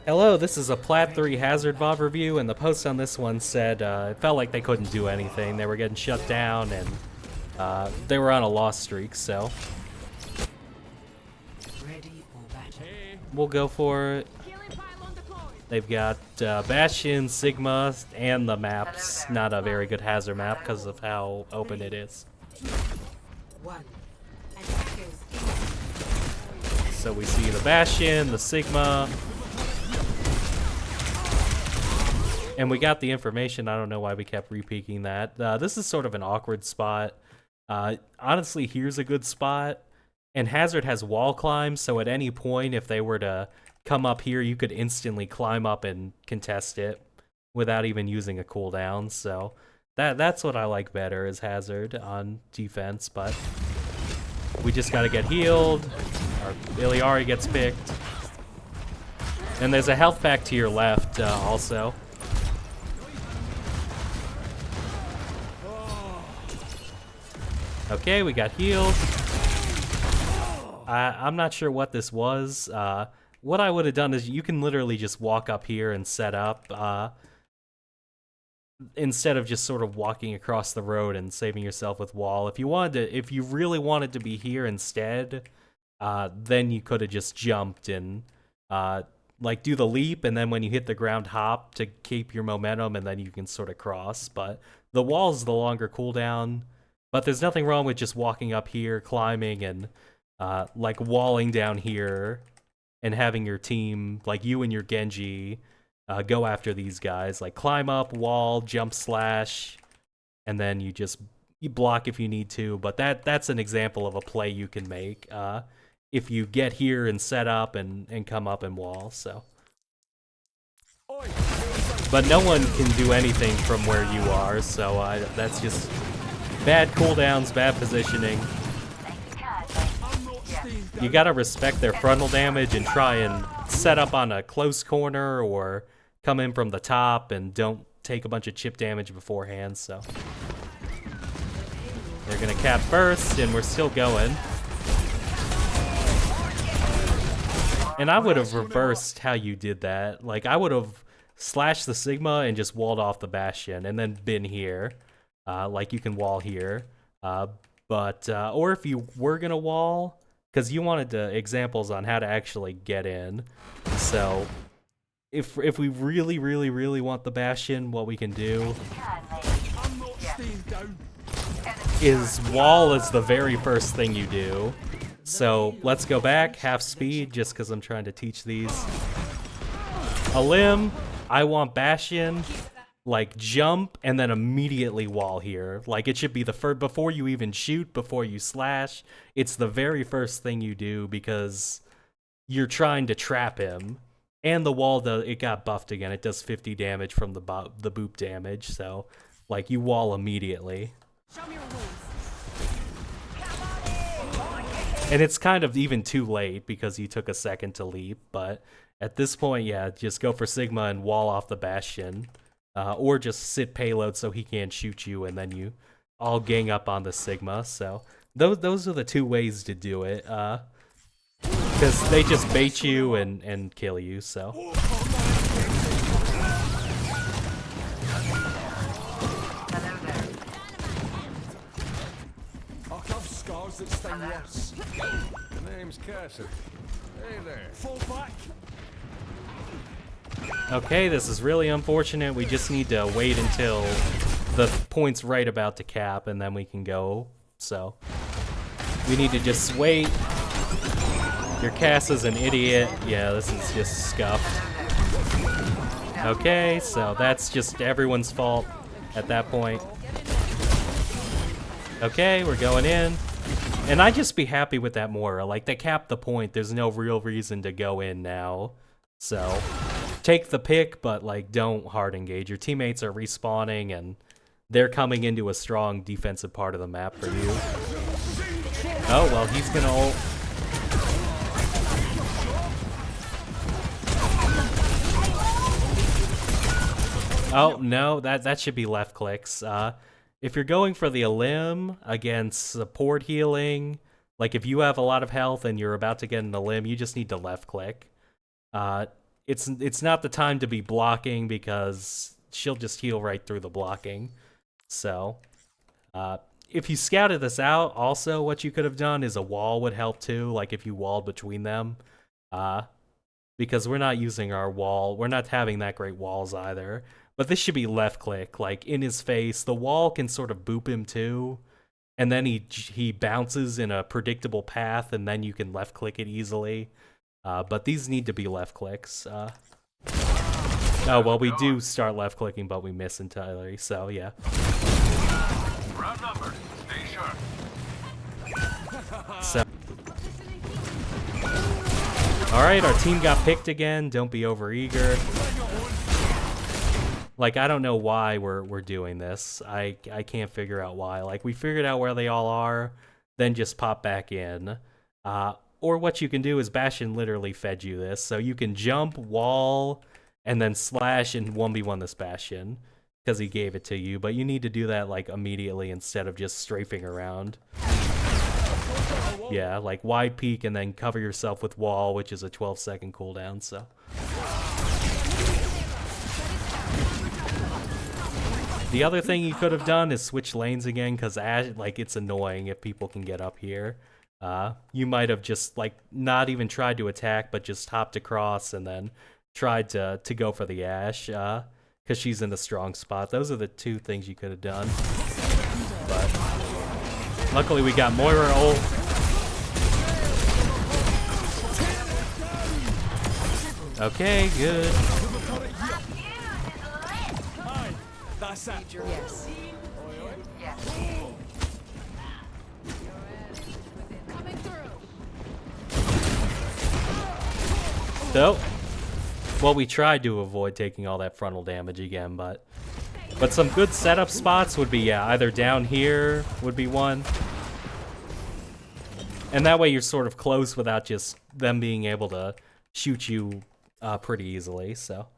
Hello, this is a Plat 3 Hazard VOD review, and the post on this one said it felt like they couldn't do anything. They were getting shut down, and they were on a loss streak, so we'll go for it. They've got Bastion, Sigma, and the map's not a very good Hazard map because of how open it is. So we see the Bastion, the Sigma, and we got the information. I don't know why we kept repeating that. This is sort of an awkward spot. Honestly, here's a good spot. And Hazard has wall climb, so at any point, if they were to come up here, you could instantly climb up and contest it without even using a cooldown. So that's what I like better is Hazard on defense, but we just gotta get healed. Our Iliari gets picked. And there's a health pack to your left also. Okay, we got healed. I'm not sure what this was. What I would have done is you can literally just walk up here and set up instead of just sort of walking across the road and saving yourself with wall. If you really wanted to be here instead, then you could have just jumped and like do the leap, and then when you hit the ground, hop to keep your momentum, and then you can sort of cross. But the wall's the longer cooldown. But there's nothing wrong with just walking up here, climbing, and like walling down here, and having your team, like you and your Genji, go after these guys. Like climb up, wall, jump, slash, and then you block if you need to. But that's an example of a play you can make if you get here and set up and come up and wall. So, but no one can do anything from where you are. So that's just bad cooldowns, bad positioning. You gotta respect their frontal damage and try and set up on a close corner or come in from the top and don't take a bunch of chip damage beforehand. So they're gonna cap first, and we're still going. And I would have reversed how you did that. Like I would have slashed the Sigma and just walled off the Bastion and then been here. Like you can wall here, or if you were gonna wall, because you wanted examples on how to actually get in. So if we really want the Bastion, what we can do is wall is the very first thing you do. So let's go back half speed, just because I'm trying to teach these. A limb, I want Bastion. Like jump and then immediately wall here. Like it should be the first, before you even shoot, before you slash. It's the very first thing you do because you're trying to trap him. And the wall, it got buffed again. It does 50 damage from the boop damage. So like you wall immediately. And it's kind of even too late because you took a second to leap. But at this point, yeah, just go for Sigma and wall off the Bastion. Or just sit payload so he can't shoot you, and then you all gang up on the Sigma. So those are the two ways to do it, because they just bait you and kill you. So scars that sting worse. The name's Cassie. Hey there. Fall back. okay, this is really unfortunate. We just need to wait until the point's right about to cap, and then we can go. So we need to just wait. Your Cass is an idiot. Yeah, this is just scuffed. Okay, so that's just everyone's fault at that point. Okay, we're going in. And I'd just be happy with that more. Like, they capped the point. There's no real reason to go in now. So take the pick, but like don't hard engage. Your teammates are respawning and they're coming into a strong defensive part of the map for you. Oh, well, he's gonna ult. Oh, no, that should be left clicks. If you're going for the Elim against support healing, like if you have a lot of health and you're about to get an Elim, you just need to left click. it's not the time to be blocking because she'll just heal right through the blocking. So, if you scouted this out, also what you could have done is a wall would help too, like if you walled between them. Because we're not using our wall. We're not having that great walls either. But this should be left click, like in his face. The wall can sort of boop him too. And then he bounces in a predictable path, and then you can left click it easily. But these need to be left clicks. Oh, well, we do start left clicking, but we miss entirely, so yeah. Round numbered. Stay sharp. So. Alright, our team got picked again. Don't be overeager. Like, I don't know why we're doing this. I can't figure out why. Like, we figured out where they all are, then just pop back in. Or what you can do is Bastion literally fed you this. So you can jump, wall, and then slash and 1v1 this Bastion. Because he gave it to you. But you need to do that, like, immediately instead of just strafing around. Yeah, like wide peek and then cover yourself with wall, which is a 12-second cooldown, so. The other thing you could have done is switch lanes again, because like it's annoying if people can get up here. You might have just like not even tried to attack, but just hopped across and then tried to go for the Ashe, because she's in a strong spot. Those are the two things you could have done. But luckily we got Moira ult. Okay, good. That's that. Yes. Coming through. So, well, we tried to avoid taking all that frontal damage again, but some good setup spots would be, yeah, either down here would be one. And that way you're sort of close without just them being able to shoot you pretty easily, so.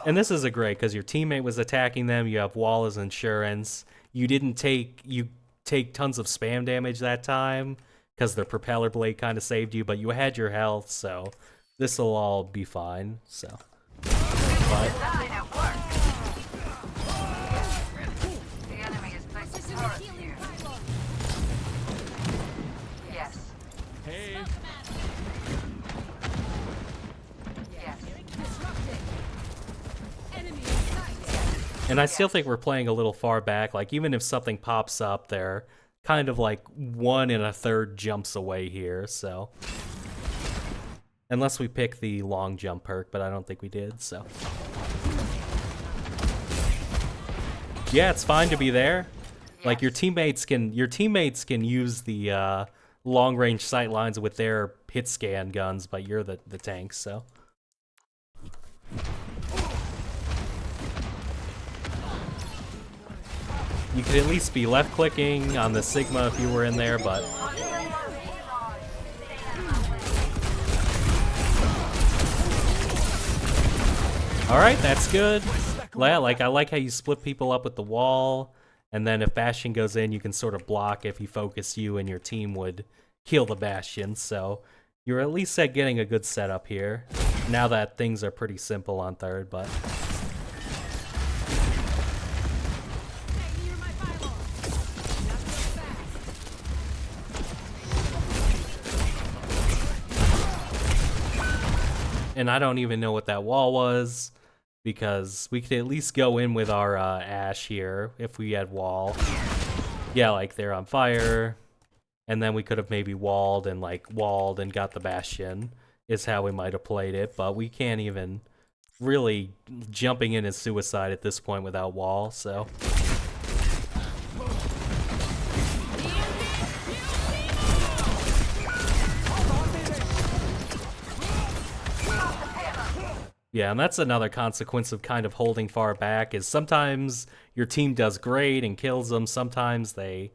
And this is a great, because your teammate was attacking them, you have wall as insurance. You take tons of spam damage that time, because their propeller blade kind of saved you, but you had your health, so this'll all be fine, so. But and I still think we're playing a little far back. Like, even if something pops up, they're kind of like 1 1/3 jumps away here, so. Unless we pick the long jump perk, but I don't think we did, so. Yeah, it's fine to be there. Like, your teammates can use the long range sight lines with their hit scan guns, but you're the tank, so. You could at least be left clicking on the Sigma if you were in there, but. Alright, that's good. Yeah, like, I like how you split people up with the wall, and then if Bastion goes in, you can sort of block if he focused you and your team would kill the Bastion, so you're at least at getting a good setup here. Now that things are pretty simple on third, but. And I don't even know what that wall was, because we could at least go in with our Ashe here if we had wall. Yeah, like they're on fire, and then we could have maybe walled and got the Bastion is how we might have played it, but we can't even really jumping in as suicide at this point without wall, so. Yeah, and that's another consequence of kind of holding far back, is sometimes your team does great and kills them, sometimes they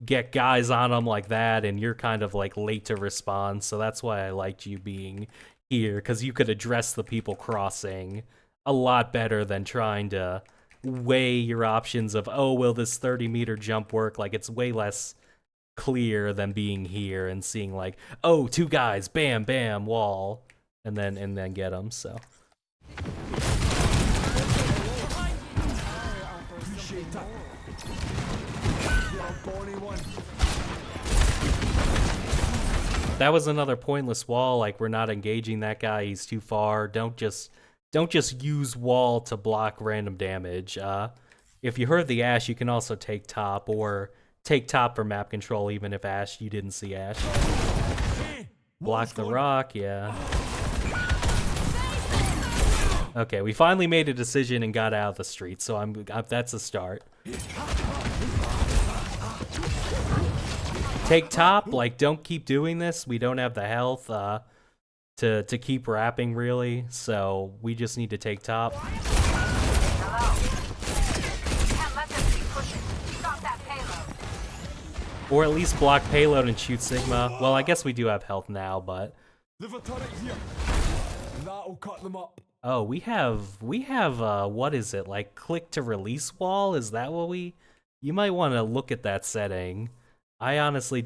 get guys on them like that, and you're kind of like late to respond, so that's why I liked you being here, because you could address the people crossing a lot better than trying to weigh your options of, oh, will this 30-meter jump work? Like, it's way less clear than being here and seeing like, oh, 2 guys, bam, bam, wall. and then get them. So that was another pointless wall. Like, we're not engaging that guy. He's too far. Don't just use wall to block random damage. If you heard the Ash, you can also take top, or take top for map control, even if Ash, you didn't see Ash. Block the rock, yeah. Okay, we finally made a decision and got out of the street, so that's a start. Take top, like, don't keep doing this. We don't have the health to keep rapping, really, so we just need to take top. Or at least block payload and shoot Sigma. Well, I guess we do have health now, but... That'll cut them up. Oh, we have what is it, like click to release wall? Is that what we... You might want to look at that setting. I honestly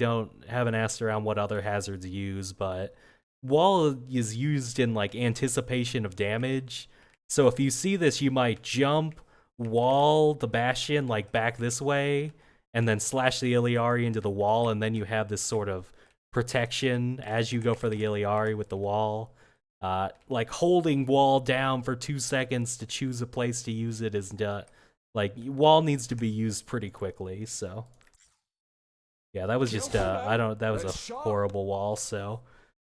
haven't asked around what other hazards use, but wall is used in like anticipation of damage. So if you see this, you might jump, wall the Bastion like back this way, and then slash the Iliari into the wall, and then you have this sort of protection as you go for the Iliari with the wall. Like holding wall down for 2 seconds to choose a place to use it is like wall needs to be used pretty quickly. So yeah, that was just that was a horrible wall. So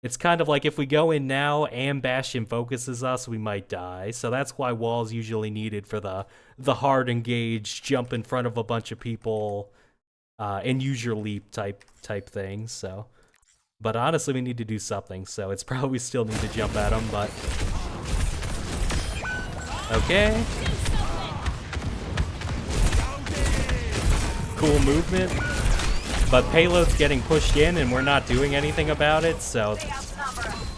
it's kind of like if we go in now and Bastion focuses us, we might die. So that's why wall's usually needed for the hard engage, jump in front of a bunch of people, and use your leap type thing. So. But honestly, we need to do something, so it's probably still need to jump at him, but... Okay. Cool movement. But payload's getting pushed in, and we're not doing anything about it, so...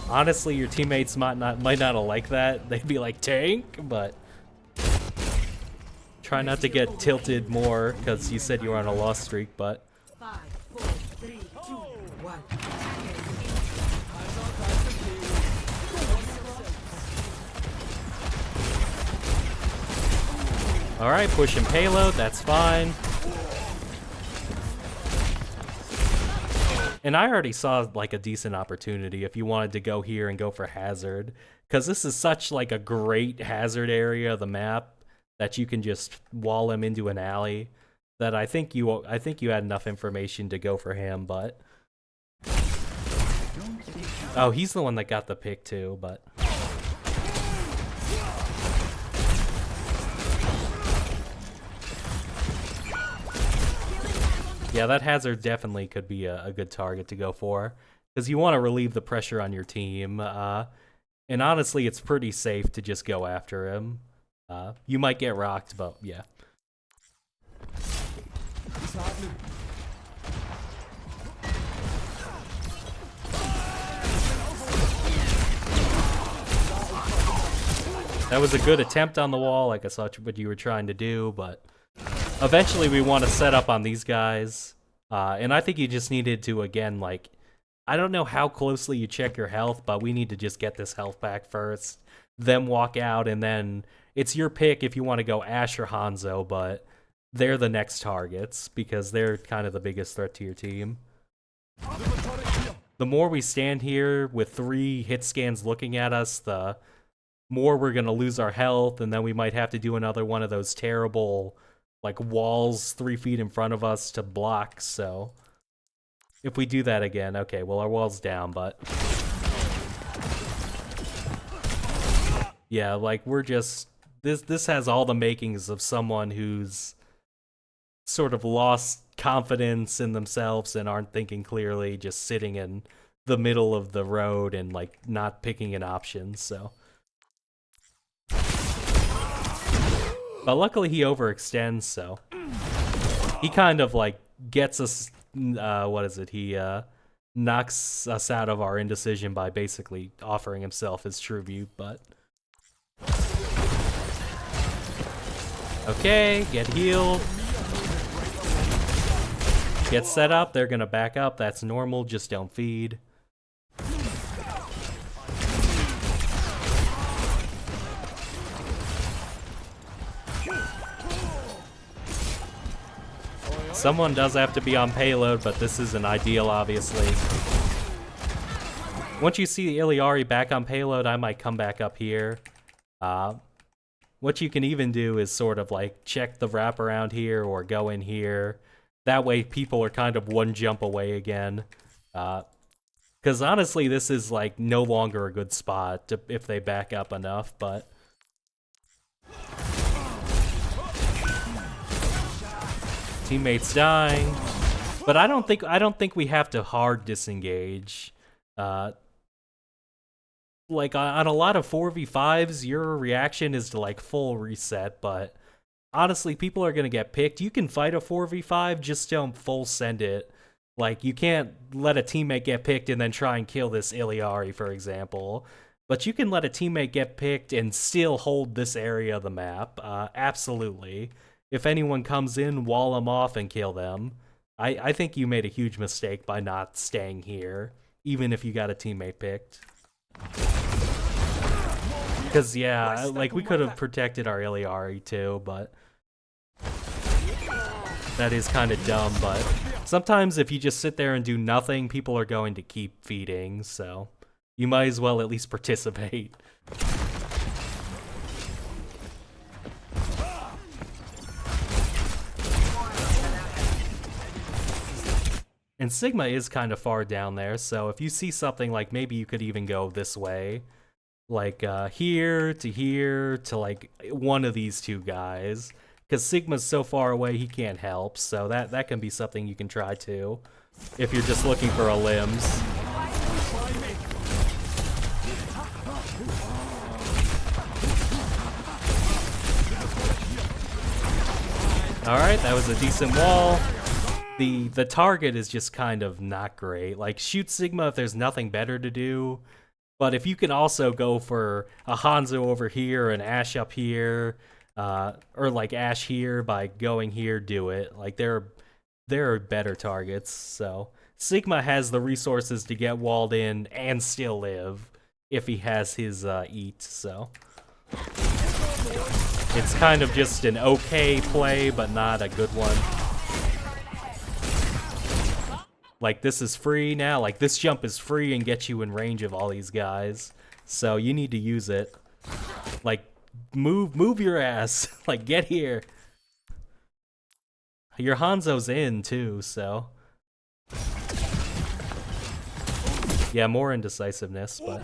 Honestly, your teammates might not have liked that. They'd be like, tank, but... Try not to get tilted more, because you said you were on a loss streak, but... 5, 4, 3, 2, 1. Alright, pushing payload, that's fine. And I already saw like a decent opportunity if you wanted to go here and go for hazard, because this is such like a great hazard area of the map that you can just wall him into an alley. That I think you had enough information to go for him, but oh, he's the one that got the pick too, but yeah, that hazard definitely could be a good target to go for, because you want to relieve the pressure on your team, and honestly, it's pretty safe to just go after him. You might get rocked, but yeah. That was a good attempt on the wall, like I saw what you were trying to do, but eventually we want to set up on these guys. And I think you just needed to, again, like, I don't know how closely you check your health, but we need to just get this health back first, then walk out, and then it's your pick if you want to go Ash or Hanzo, but they're the next targets because they're kind of the biggest threat to your team. The more we stand here with 3 hit scans looking at us, the more we're going to lose our health, and then we might have to do another one of those terrible like walls 3 feet in front of us to block. So if we do that again, okay, well our wall's down, but yeah, like we're just this has all the makings of someone who's sort of lost confidence in themselves and aren't thinking clearly, just sitting in the middle of the road and like not picking an option. So but luckily he overextends, so he kind of like gets us, what is it, he knocks us out of our indecision by basically offering himself as tribute, but... Okay, get healed. Get set up, they're gonna back up, that's normal, just don't feed. someone does have to be on payload, but this isn't ideal, obviously. Once you see the Iliari back on payload, I might come back up here. What you can even do is sort of like check the wraparound here or go in here. That way people are kind of one jump away again. Because honestly, this is like no longer a good spot if they back up enough, but... Teammates dying. But I don't think we have to hard disengage. Like on a lot of 4v5s, your reaction is to like full reset, but honestly, people are gonna get picked. You can fight a 4v5, just don't full send it. Like, you can't let a teammate get picked and then try and kill this Iliari, for example. But you can let a teammate get picked and still hold this area of the map. Absolutely. If anyone comes in, wall them off and kill them. I think you made a huge mistake by not staying here, even if you got a teammate picked. Because, yeah, like, we could have protected our Iliari too, but... That is kind of dumb, but sometimes if you just sit there and do nothing, people are going to keep feeding, so you might as well at least participate. And Sigma is kind of far down there, so if you see something like maybe you could even go this way, like here to like one of these two guys. Because Sigma's so far away, he can't help, so that can be something you can try too, if you're just looking for a limbs. Alright, that was a decent wall. The target is just kind of not great. Like, shoot Sigma if there's nothing better to do, but if you can also go for a Hanzo over here, an Ashe up here, or like Ashe here by going here, do it. Like, there are better targets, so Sigma has the resources to get walled in and still live if he has his eat, so it's kind of just an okay play, but not a good one. Like, this is free now, like this jump is free and gets you in range of all these guys, so you need to use it. Like, move your ass. Like, get here. Your Hanzo's in too, so yeah, more indecisiveness, but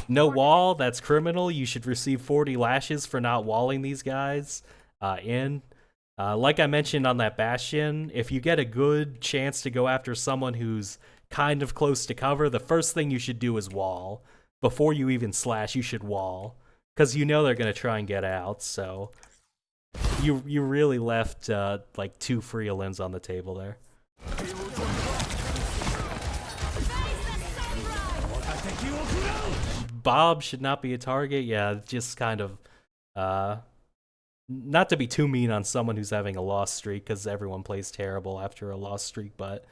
no wall, that's criminal. You should receive 40 lashes for not walling these guys in. Like I mentioned on that Bastion, if you get a good chance to go after someone who's kind of close to cover, the first thing you should do is wall. Before you even slash, you should wall, because you know they're going to try and get out, so you really left like 2 free limbs on the table there. Bob should not be a target. Yeah, just kind of not to be too mean on someone who's having a loss streak, because everyone plays terrible after a loss streak, but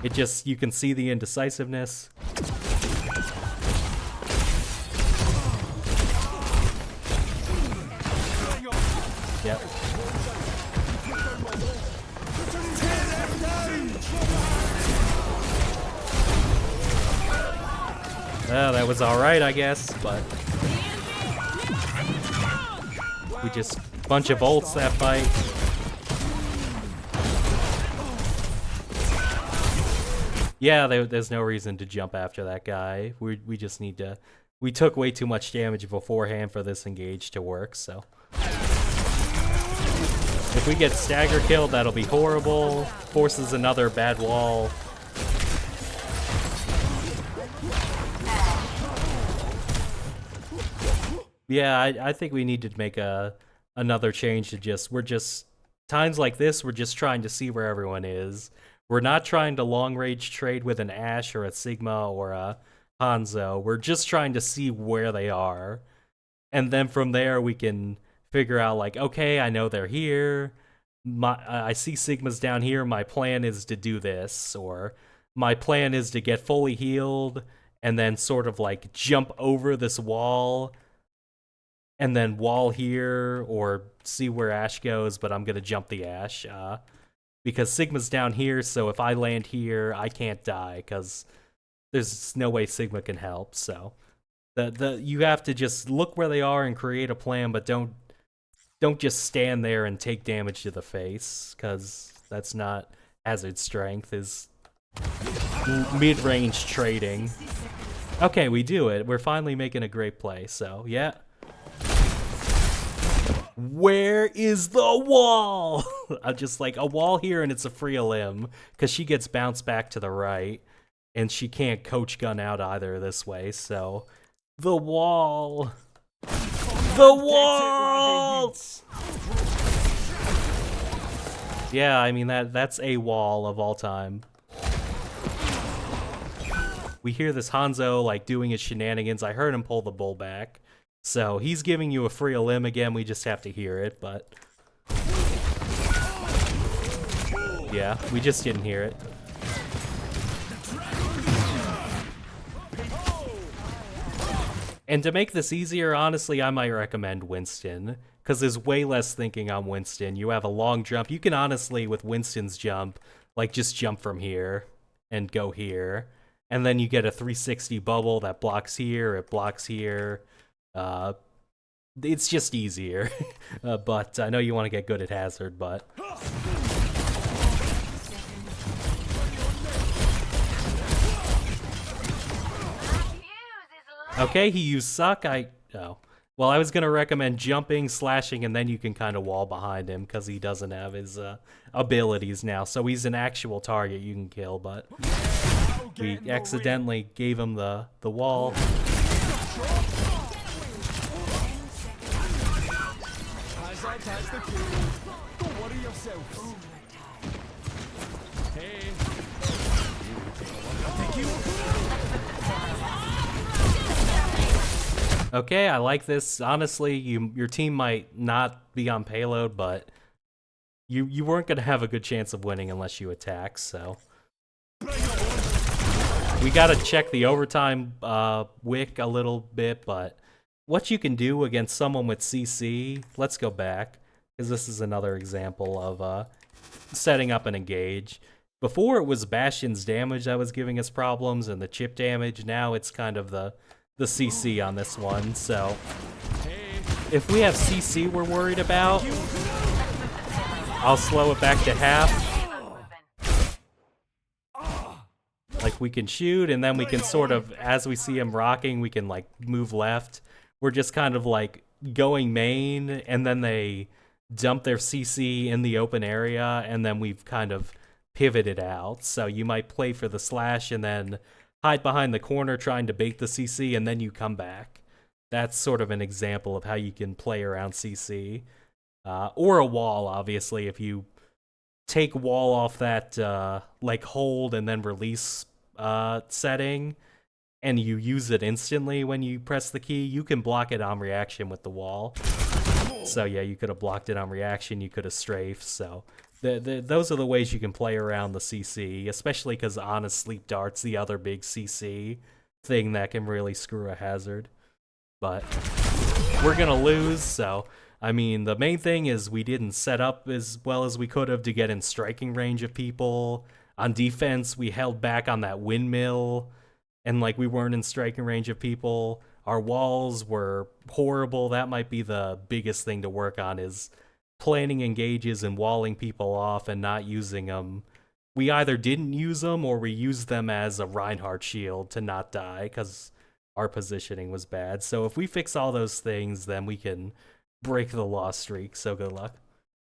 it just, you can see the indecisiveness. Yep. Well, that was alright, I guess, but we just bunch of ults that fight. Yeah, there's no reason to jump after that guy. We just need to... We took way too much damage beforehand for this engage to work, so... If we get stagger killed, that'll be horrible. Forces another bad wall. Yeah, I think we need to make another change to just... We're just... Times like this, we're just trying to see where everyone is. We're not trying to long-range trade with an Ashe or a Sigma or a Hanzo. We're just trying to see where they are. And then from there, we can figure out, like, okay, I know they're here. I see Sigma's down here. My plan is to do this. Or my plan is to get fully healed and then sort of, like, jump over this wall and then wall here or see where Ash goes, but I'm gonna jump the Ash because Sigma's down here, so if I land here, I can't die because there's no way Sigma can help. So you have to just look where they are and create a plan, but don't just stand there and take damage to the face, because that's not Hazard strength, is mid-range trading. Okay, we do it. We're finally making a great play, so yeah. Where is the wall? I'm just like, a wall here and it's a free limb, because she gets bounced back to the right, and she can't coach gun out either this way, so... The wall! The wall! Yeah, I mean, that's a wall of all time. We hear this Hanzo, like, doing his shenanigans. I heard him pull the bull back. So, he's giving you a free limb again, we just have to hear it, but... Yeah, we just didn't hear it. And to make this easier, honestly, I might recommend Winston, because there's way less thinking on Winston. You have a long jump. You can honestly, with Winston's jump, like, just jump from here and go here. And then you get a 360 bubble that blocks here, it blocks here. It's just easier. But I know you want to get good at Hazard, but... Okay, he used suck. Oh. Well, I was going to recommend jumping, slashing, and then you can kind of wall behind him because he doesn't have his abilities now. So he's an actual target you can kill, but we accidentally gave him the wall. Okay, I like this. Honestly, your team might not be on payload, but you weren't going to have a good chance of winning unless you attack, so... We got to check the overtime wick a little bit, but what you can do against someone with CC... Let's go back, because this is another example of setting up an engage. Before it was Bastion's damage that was giving us problems, and the chip damage. Now it's kind of the CC on this one, so if we have CC we're worried about, I'll slow it back to half. Like, we can shoot, and then we can sort of, as we see him rocking, we can, like, move left. We're just kind of, like, going main, and then they dump their CC in the open area, and then we've kind of pivoted out. So you might play for the slash, and then hide behind the corner trying to bait the CC, and then you come back. That's sort of an example of how you can play around CC. Or a wall, obviously, if you take wall off that, like, hold and then release setting, and you use it instantly when you press the key, you can block it on reaction with the wall. So yeah, you could have blocked it on reaction, you could have strafed, so... those are the ways you can play around the CC, especially because Honest Sleep Dart's the other big CC thing that can really screw a Hazard. But we're gonna lose, so I mean, the main thing is we didn't set up as well as we could have to get in striking range of people. On defense, we held back on that windmill, and like we weren't in striking range of people. Our walls were horrible. That might be the biggest thing to work on, is planning engages and walling people off and not using them. We either didn't use them or we used them as a Reinhardt shield to not die because our positioning was bad. So if we fix all those things, then we can break the loss streak. So good luck.